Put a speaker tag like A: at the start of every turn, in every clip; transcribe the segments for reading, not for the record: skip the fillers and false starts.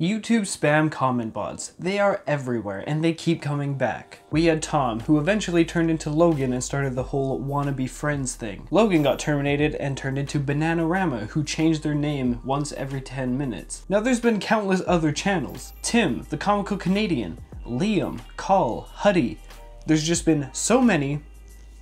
A: YouTube spam comment bots. They are everywhere and they keep coming back. We had Tom, who eventually turned into Logan and started the whole wannabe friends thing. Logan got terminated and turned into Bananarama, who changed their name once every 10 minutes. Now there's been countless other channels. Tim, the Comical Canadian, Liam, Call, Huddy. There's just been so many,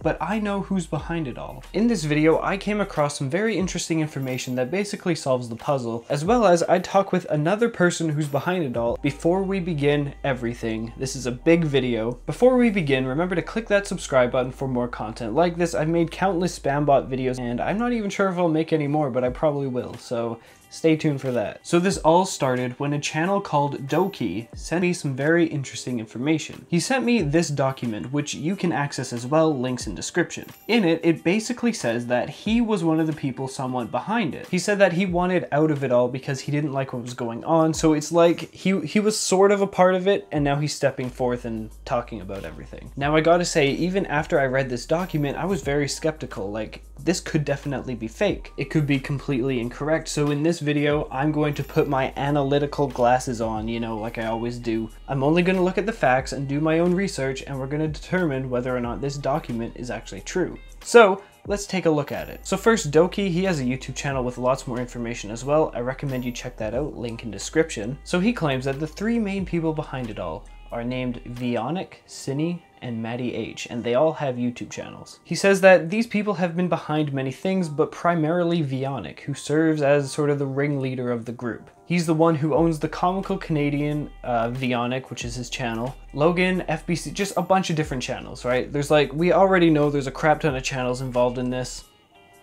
A: but I know who's behind it all. In this video, I came across some very interesting information that basically solves the puzzle, as well as I talk with another person who's behind it all before we begin everything. This is a big video. Before we begin, remember to click that subscribe button for more content like this. I've made countless spam bot videos, and I'm not even sure if I'll make any more, but I probably will, so stay tuned for that. So this all started when a channel called Doki sent me some very interesting information. He sent me this document, which you can access as well, links in description. In it, it basically says that he was one of the people somewhat behind it. He said that he wanted out of it all because he didn't like what was going on, so it's like he was sort of a part of it, and now he's stepping forth and talking about everything. Now I gotta say, even after I read this document, I was very skeptical. Like, this could definitely be fake. It could be completely incorrect, so in this video, I'm going to put my analytical glasses on, you know, like I always do. I'm only going to look at the facts and do my own research, and we're going to determine whether or not this document is actually true. So let's take a look at it. So first, Doki, he has a YouTube channel with lots more information as well. I recommend you check that out, link in description. So he claims that the three main people behind it all are named Veonic, Sinny, and Matty H, and they all have YouTube channels. He says that these people have been behind many things, but primarily Veonic, who serves as sort of the ringleader of the group. He's the one who owns the Comical Canadian, Veonic, which is his channel, Logan, FBC, just a bunch of different channels, right? There's like, we already know there's a crap ton of channels involved in this,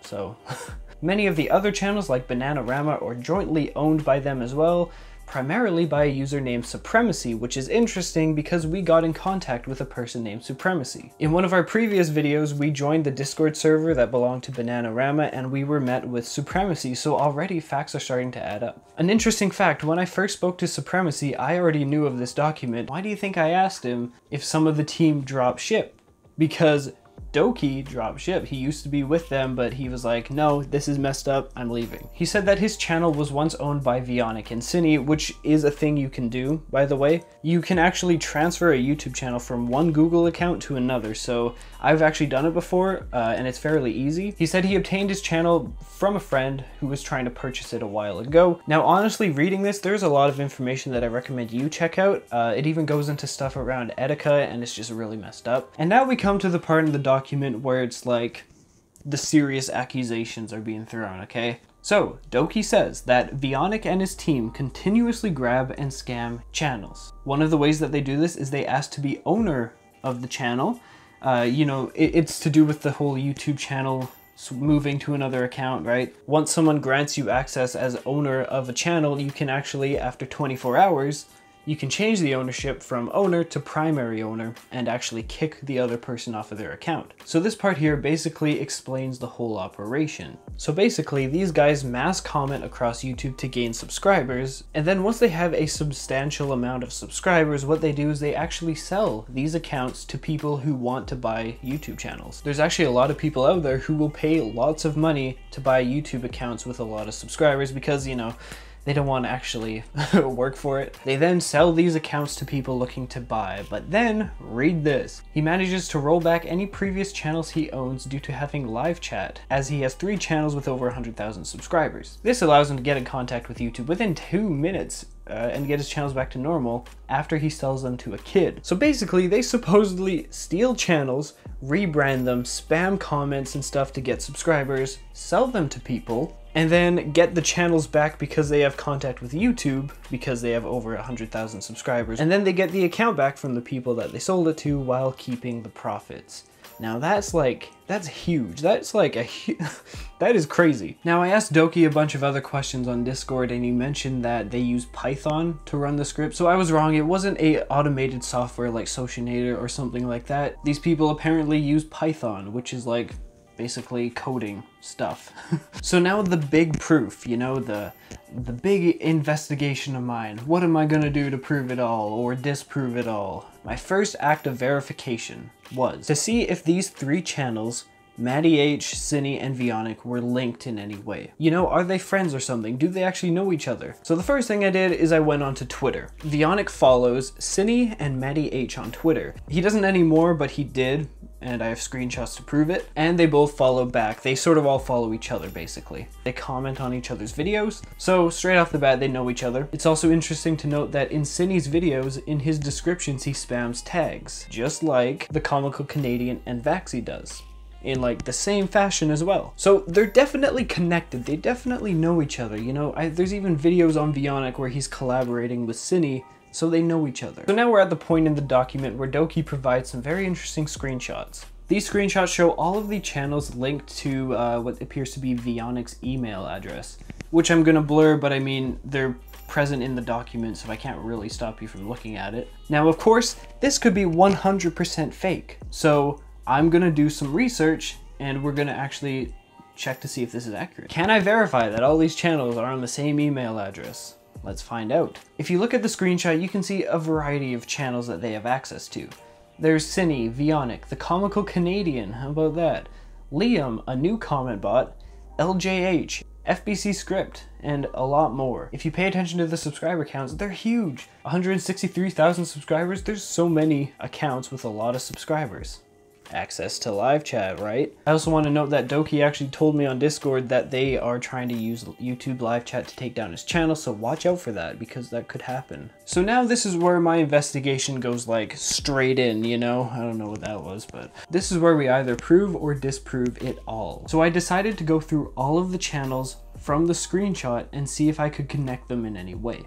A: so. Many of the other channels like Bananarama are jointly owned by them as well, primarily by a user named Supremacy, which is interesting because we got in contact with a person named Supremacy. In one of our previous videos, we joined the Discord server that belonged to Bananarama, and we were met with Supremacy, so already facts are starting to add up. An interesting fact, when I first spoke to Supremacy, I already knew of this document. Why do you think I asked him if some of the team dropped ship? Because Doki dropped ship. He used to be with them, but he was like, no, this is messed up, I'm leaving. He said that his channel was once owned by Veonic and Sinny, which is a thing you can do, by the way. You can actually transfer a YouTube channel from one Google account to another, so I've actually done it before, and it's fairly easy. He said he obtained his channel from a friend who was trying to purchase it a while ago. Now, honestly, reading this, there's a lot of information that I recommend you check out. It even goes into stuff around etiquette, and it's just really messed up. And now we come to the part in the document where it's like the serious accusations are being thrown, okay? So, Doki says that Veonic and his team continuously grab and scam channels. One of the ways that they do this is they ask to be owner of the channel. You know, it's to do with the whole YouTube channel moving to another account, right? Once someone grants you access as owner of a channel, you can actually, after 24 hours, you can change the ownership from owner to primary owner and actually kick the other person off of their account. So this part here basically explains the whole operation. So basically, these guys mass comment across YouTube to gain subscribers, and then once they have a substantial amount of subscribers, what they do is they actually sell these accounts to people who want to buy YouTube channels. There's actually a lot of people out there who will pay lots of money to buy YouTube accounts with a lot of subscribers because, you know, they don't want to actually work for it. They then sell these accounts to people looking to buy, but then, read this. He manages to roll back any previous channels he owns due to having live chat, as he has 3 channels with over 100,000 subscribers. This allows him to get in contact with YouTube within 2 minutes and get his channels back to normal after he sells them to a kid. So basically, they supposedly steal channels, rebrand them, spam comments and stuff to get subscribers, sell them to people, and then get the channels back because they have contact with YouTube because they have over 100,000 subscribers. And then they get the account back from the people that they sold it to while keeping the profits. Now that's huge. That's like that is crazy. Now I asked Doki a bunch of other questions on Discord, and he mentioned that they use Python to run the script. So I was wrong. It wasn't a automated software like Socialnator or something like that. These people apparently use Python, which is like basically coding stuff. So now the big proof, you know, the big investigation of mine. What am I gonna do to prove it all or disprove it all? My first act of verification was to see if these 3 channels Matty H, Sinny, and Veonic were linked in any way. You know, are they friends or something? Do they actually know each other? So the first thing I did is I went onto Twitter. Veonic follows Sinny and Matty H on Twitter. He doesn't anymore, but he did, and I have screenshots to prove it. And they both follow back. They sort of all follow each other, basically. They comment on each other's videos, so straight off the bat, they know each other. It's also interesting to note that in Sinny's videos, in his descriptions, he spams tags, just like the Comical Canadian and Vaxi does, in like the same fashion as well. So they're definitely connected. They definitely know each other. You know, there's even videos on Veonic where he's collaborating with Sinny, so they know each other. So now we're at the point in the document where Doki provides some very interesting screenshots. These screenshots show all of the channels linked to what appears to be Veonic's email address, which I'm gonna blur, but I mean, they're present in the document, so I can't really stop you from looking at it. Now, of course, this could be 100% fake. So I'm gonna do some research and we're gonna actually check to see if this is accurate. Can I verify that all these channels are on the same email address? Let's find out. If you look at the screenshot, you can see a variety of channels that they have access to. There's Sinny, Veonic, the Comical Canadian, how about that? Liam, a new comment bot, LJH, FBC Script, and a lot more. If you pay attention to the subscriber counts, they're huge. 163,000 subscribers, there's so many accounts with a lot of subscribers. Access to live chat, right? I also want to note that Doki actually told me on Discord that they are trying to use YouTube live chat to take down his channel, so watch out for that because that could happen. So now this is where my investigation goes like straight in, you know? I don't know what that was, but this is where we either prove or disprove it all. So I decided to go through all of the channels from the screenshot and see if I could connect them in any way.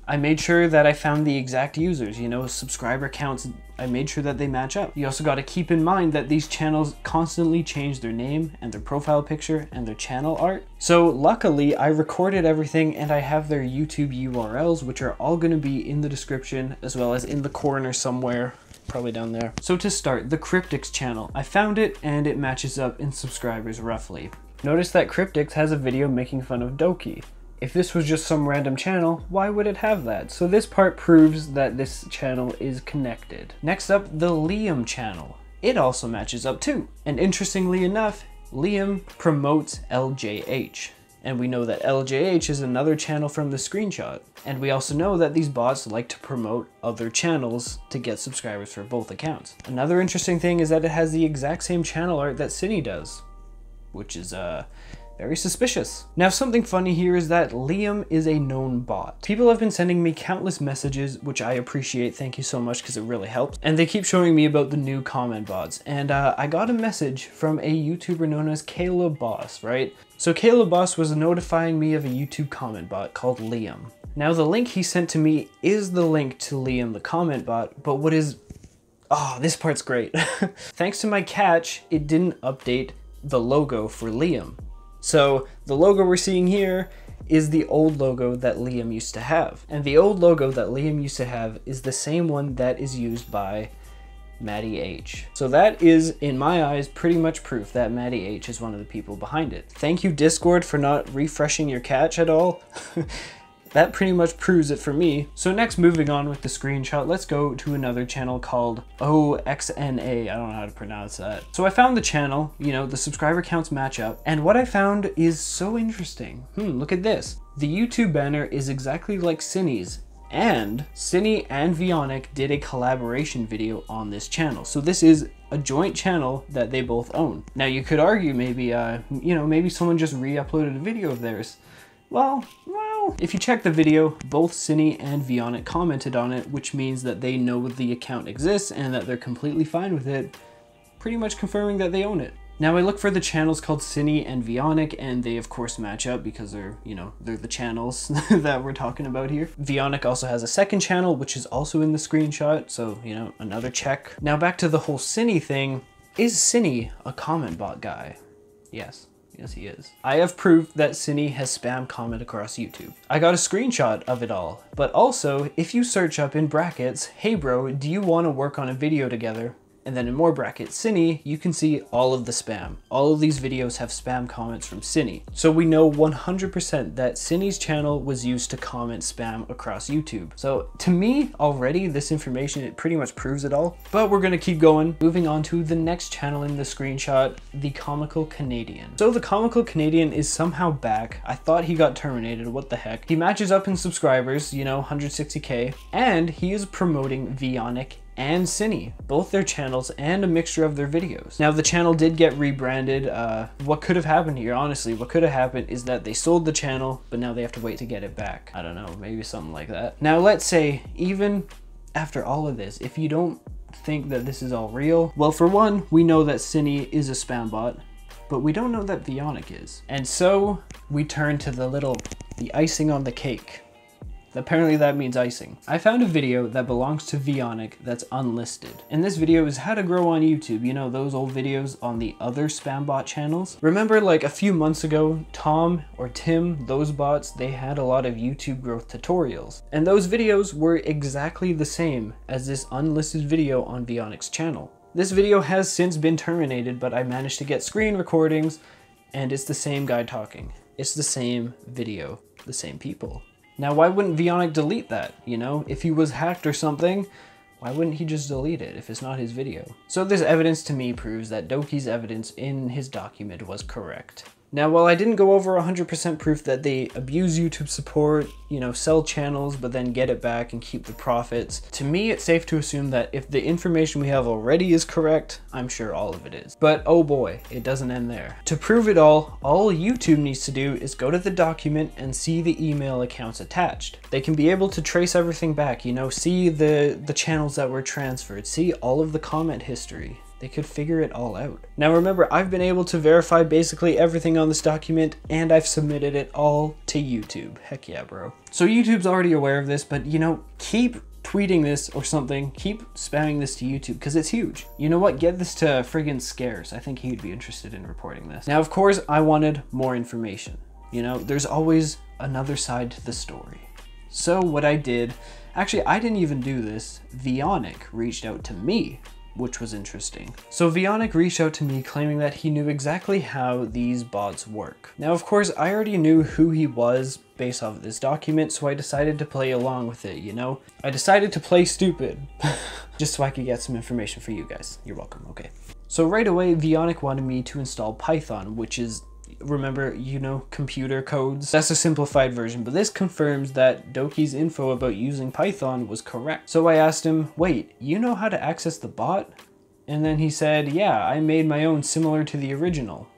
A: I made sure that I found the exact users, you know, subscriber counts. I made sure that they match up. You also got to keep in mind that these channels constantly change their name and their profile picture and their channel art. So luckily I recorded everything and I have their YouTube URLs, which are all going to be in the description as well as in the corner somewhere, probably down there. So to start, the Cryptics channel. I found it and it matches up in subscribers roughly. Notice that Cryptics has a video making fun of Doki. If this was just some random channel, why would it have that? So this part proves that this channel is connected. Next up, the Liam channel. It also matches up too. And interestingly enough, Liam promotes LJH. And we know that LJH is another channel from the screenshot. And we also know that these bots like to promote other channels to get subscribers for both accounts. Another interesting thing is that it has the exact same channel art that Sinny does, which is very suspicious. Now, something funny here is that Liam is a known bot. People have been sending me countless messages, which I appreciate. Thank you so much because it really helps. And they keep showing me about the new comment bots. And I got a message from a YouTuber known as Kayla Boss, right? So Kayla Boss was notifying me of a YouTube comment bot called Liam. Now, the link he sent to me is the link to Liam, the comment bot, but what is... Oh, this part's great. Thanks to my catch, it didn't update the logo for Liam. So the logo we're seeing here is the old logo that Liam used to have. And the old logo that Liam used to have is the same one that is used by Matty H. So that is, in my eyes, pretty much proof that Matty H is one of the people behind it. Thank you, Discord, for not refreshing your catch at all. That pretty much proves it for me. So next, moving on with the screenshot, let's go to another channel called OXNA. I don't know how to pronounce that. So I found the channel, you know, the subscriber counts match up. And what I found is so interesting. Look at this. The YouTube banner is exactly like Sinny's. And Sinny and Veonic did a collaboration video on this channel. So this is a joint channel that they both own. Now you could argue maybe, you know, maybe someone just re-uploaded a video of theirs. Well, if you check the video, both Sinny and Veonic commented on it, which means that they know the account exists and that they're completely fine with it, pretty much confirming that they own it. Now I look for the channels called Sinny and Veonic, and they of course match up because they're, you know, they're the channels that we're talking about here. Veonic also has a second channel, which is also in the screenshot, so, you know, another check. Now back to the whole Sinny thing. Is Sinny a comment bot guy? Yes. Yes, he is. I have proof that Sinny has spam comment across YouTube. I got a screenshot of it all. But also, if you search up in brackets, "Hey bro, do you want to work on a video together?" And then in more brackets, Sinny, you can see all of the spam. All of these videos have spam comments from Sinny. So we know 100% that Sinny's channel was used to comment spam across YouTube. So to me, already, this information, it pretty much proves it all. But we're gonna keep going. Moving on to the next channel in the screenshot, the Comical Canadian. So the Comical Canadian is somehow back. I thought he got terminated, what the heck. He matches up in subscribers, you know, 160K, and he is promoting Veonic and Sinny, both their channels and a mixture of their videos. Now the channel did get rebranded. What could have happened here, honestly, what could have happened is that they sold the channel, but now they have to wait to get it back. I don't know, maybe something like that. Now let's say, even after all of this, if you don't think that this is all real, well, for one, we know that Sinny is a spam bot, but we don't know that Veonic is. And so we turn to the icing on the cake. Apparently that means icing. I found a video that belongs to Veonic that's unlisted. And this video is how to grow on YouTube. You know, those old videos on the other spam bot channels. Remember like a few months ago, Tom or Tim, those bots, they had a lot of YouTube growth tutorials. And those videos were exactly the same as this unlisted video on Veonic's channel. This video has since been terminated, but I managed to get screen recordings and it's the same guy talking. It's the same video, the same people. Now, why wouldn't Veonic delete that? You know, if he was hacked or something, why wouldn't he just delete it if it's not his video? So this evidence to me proves that Doki's evidence in his document was correct. Now, while I didn't go over 100% proof that they abuse YouTube support, you know, sell channels, but then get it back and keep the profits, to me, it's safe to assume that if the information we have already is correct, I'm sure all of it is. But oh boy, it doesn't end there. To prove it all YouTube needs to do is go to the document and see the email accounts attached. They can be able to trace everything back, you know, see the channels that were transferred, see all of the comment history. They could figure it all out. Now remember, I've been able to verify basically everything on this document and I've submitted it all to YouTube. Heck yeah, bro. So YouTube's already aware of this, but you know, keep tweeting this or something, keep spamming this to YouTube because it's huge. You know what, get this to friggin' Scares. I think he'd be interested in reporting this. Now, of course, I wanted more information. You know, there's always another side to the story. So what I did, actually, I didn't even do this. Veonic reached out to me, which was interesting. So Veonic reached out to me claiming that he knew exactly how these bots work. Now, of course, I already knew who he was based off of this document, so I decided to play along with it, you know? I decided to play stupid, just so I could get some information for you guys. You're welcome, okay. So right away, Veonic wanted me to install Python, which is, remember, you know, computer codes. That's a simplified version, but this confirms that Doki's info about using Python was correct. So I asked him, wait, you know how to access the bot? And then he said, yeah, I made my own similar to the original.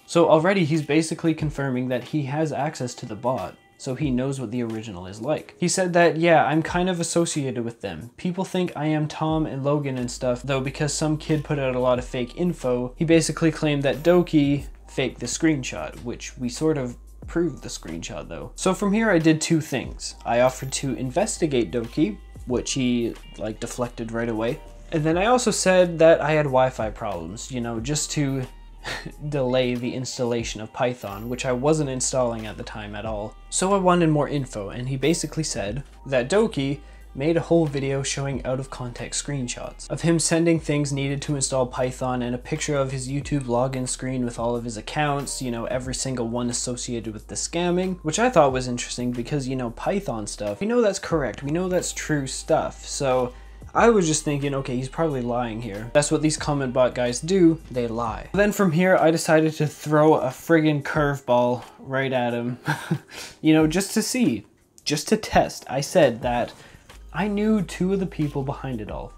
A: So already he's basically confirming that he has access to the bot, so he knows what the original is like. He said that, yeah, I'm kind of associated with them. People think I am Tom and Logan and stuff, though because some kid put out a lot of fake info, he basically claimed that Doki faked the screenshot, which we sort of proved the screenshot though. So from here I did two things. I offered to investigate Doki, which he like deflected right away. And then I also said that I had Wi-Fi problems, you know, just to delay the installation of Python, which I wasn't installing at the time at all. So I wanted more info, and he basically said that Doki made a whole video showing out of context screenshots of him sending things needed to install Python and a picture of his YouTube login screen with all of his accounts, you know, every single one associated with the scamming, which I thought was interesting because, you know, Python stuff, we know that's correct, we know that's true stuff. So I was just thinking, okay, he's probably lying here. That's what these comment bot guys do, they lie. Then from here, I decided to throw a friggin' curveball right at him, you know, just to see, just to test. I said that I knew two of the people behind it all.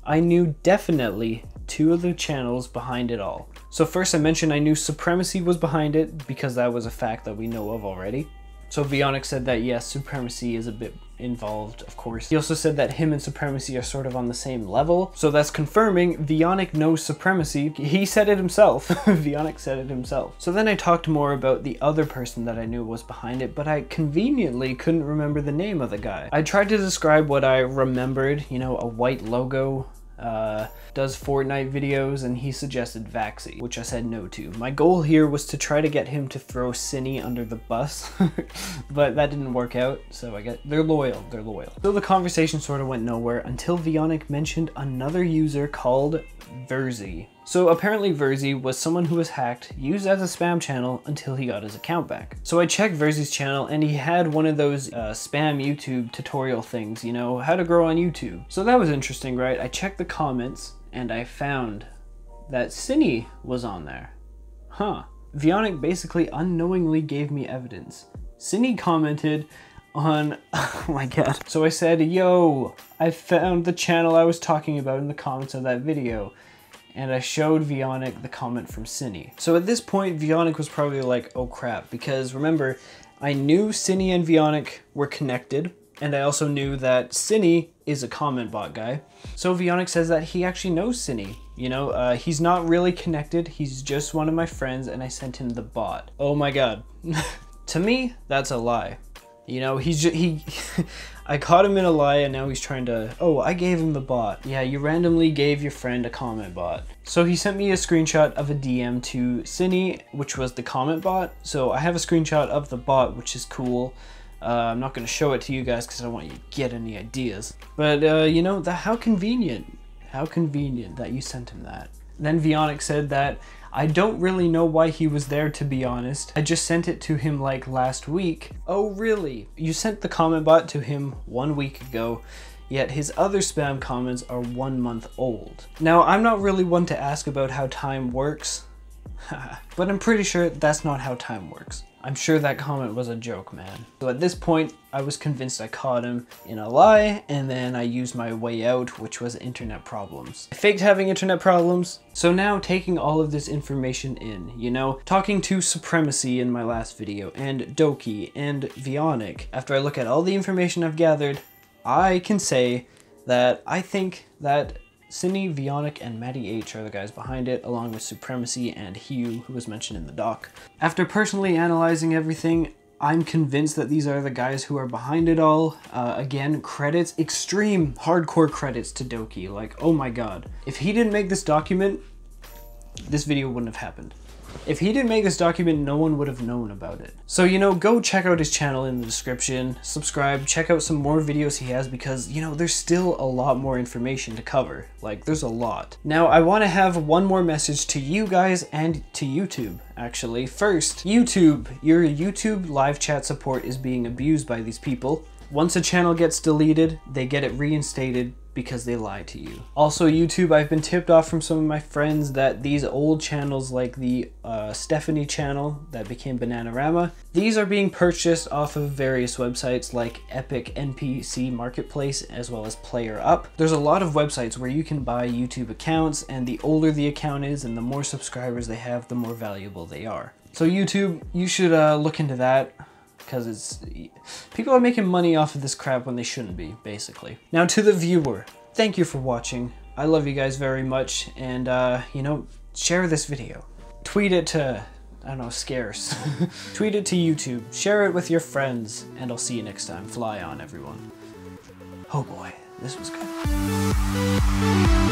A: I knew definitely two of the channels behind it all. So first I mentioned I knew Supremacy was behind it because that was a fact that we know of already. So Veonic said that yes, Supremacy is a bit involved, of course. He also said that him and Supremacy are sort of on the same level. So that's confirming Veonic knows Supremacy. He said it himself. Veonic said it himself. So then I talked more about the other person that I knew was behind it, but I conveniently couldn't remember the name of the guy. I tried to describe what I remembered, you know, a white logo, does Fortnite videos, and he suggested Vaxi, which I said no to. My goal here was to try to get him to throw Sinny under the bus, but that didn't work out, so I guess they're loyal. So the conversation sort of went nowhere until Veonic mentioned another user called Verzi. So apparently Verzi was someone who was hacked, used as a spam channel until he got his account back. So I checked Verzi's channel and he had one of those spam YouTube tutorial things, you know, how to grow on YouTube. So that was interesting, right? I checked the comments and I found that Sinny was on there. Huh. Veonic basically unknowingly gave me evidence. Sinny commented on, oh my god. So I said, yo, I found the channel I was talking about in the comments of that video. And I showed Veonic the comment from Sinny. So at this point, Veonic was probably like, oh crap, because remember, I knew Sinny and Veonic were connected, and I also knew that Sinny is a comment bot guy. So Veonic says that he actually knows Sinny. You know, he's not really connected, he's just one of my friends, and I sent him the bot. Oh my god. To me, that's a lie. You know, I caught him in a lie and now he's trying to, oh, I gave him the bot. Yeah, you randomly gave your friend a comment bot. So he sent me a screenshot of a DM to Sinny, which was the comment bot. So I have a screenshot of the bot, which is cool. I'm not going to show it to you guys because I don't want you to get any ideas. But, you know, how convenient. How convenient that you sent him that. Then Veonic said that I don't really know why he was there, to be honest. I just sent it to him like last week. Oh really? You sent the comment bot to him 1 week ago, yet his other spam comments are 1 month old. Now I'm not really one to ask about how time works, but I'm pretty sure that's not how time works. I'm sure that comment was a joke, man. So at this point, I was convinced I caught him in a lie, and then I used my way out, which was internet problems. I faked having internet problems, so now taking all of this information in, you know, talking to Supremacy in my last video, and Doki, and Veonic, after I look at all the information I've gathered, I can say that I think that Sinny, Veonic, and Matty H are the guys behind it, along with Supremacy and Hugh, who was mentioned in the doc. After personally analyzing everything, I'm convinced that these are the guys who are behind it all. Again, credits, extreme hardcore credits to Doki. Like, oh my god. If he didn't make this document, this video wouldn't have happened. If he didn't make this document, no one would have known about it. So, you know, go check out his channel in the description, subscribe, check out some more videos he has because, you know, there's still a lot more information to cover. Like, there's a lot. Now, I want to have one more message to you guys and to YouTube, actually. First, YouTube. Your YouTube live chat support is being abused by these people. Once a channel gets deleted, they get it reinstated because they lie to you. Also YouTube, I've been tipped off from some of my friends that these old channels like the Stephanie channel that became Bananarama, these are being purchased off of various websites like Epic NPC Marketplace as well as Player Up. There's a lot of websites where you can buy YouTube accounts, and the older the account is and the more subscribers they have, the more valuable they are. So YouTube, you should look into that, because people are making money off of this crap when they shouldn't be, basically. Now to the viewer, thank you for watching. I love you guys very much, and you know, share this video. Tweet it to, I don't know, Scarce. Tweet it to YouTube, share it with your friends, and I'll see you next time. Fly on, everyone. Oh boy, this was good.